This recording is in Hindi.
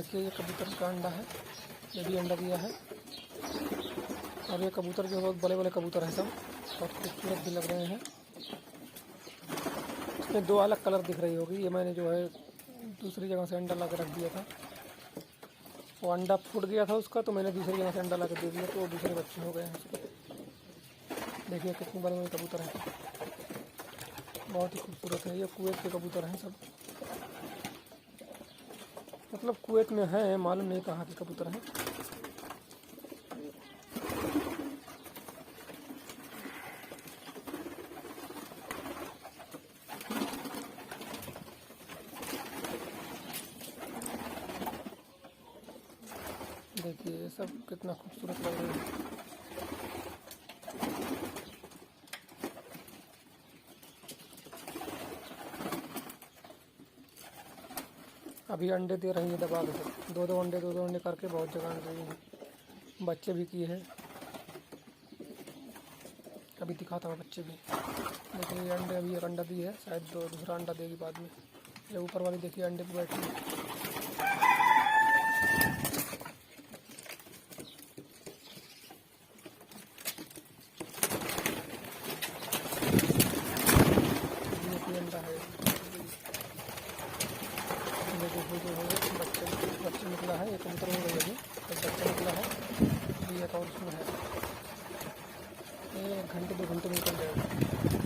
देखिए ये कबूतर का अंडा है, ये भी अंडा दिया है। और ये कबूतर जो बहुत बड़े बड़े कबूतर हैं, सब बहुत खूबसूरत भी लग रहे हैं। इसमें दो अलग कलर दिख रही होगी। ये मैंने जो है दूसरी जगह से अंडा ला के रख दिया था, वो अंडा फूट गया था उसका, तो मैंने दूसरी जगह से अंडा ला के दे दिया, तो वो दूसरे बच्चे हो गए हैं उसके। देखिए कितने बड़े बड़े कबूतर हैं, बहुत ही खूबसूरत है। ये कुवैत के कबूतर हैं सब, मतलब कुवैत में हैं, मालूम नहीं कहाँ के कबूतर हैं। देखिए ये सब कितना खूबसूरत लग रहा है। अभी अंडे दे रही है दबा के, दो दो अंडे करके बहुत जगह आन रही है। बच्चे भी किए हैं, अभी दिखाता हूँ बच्चे भी। देखिए ये अंडे, अभी एक अंडा दी है, शायद दूसरा अंडा देगी बाद में। ये ऊपर वाली देखिए अंडे पे बैठी है। ये अंडा है, बच्चे निकला है। एक कबूतर हो गई, अभी एक बच्चा निकला है, ये एक और उसमें है। ये 1 घंटे 2 घंटे में निकल जाएगा।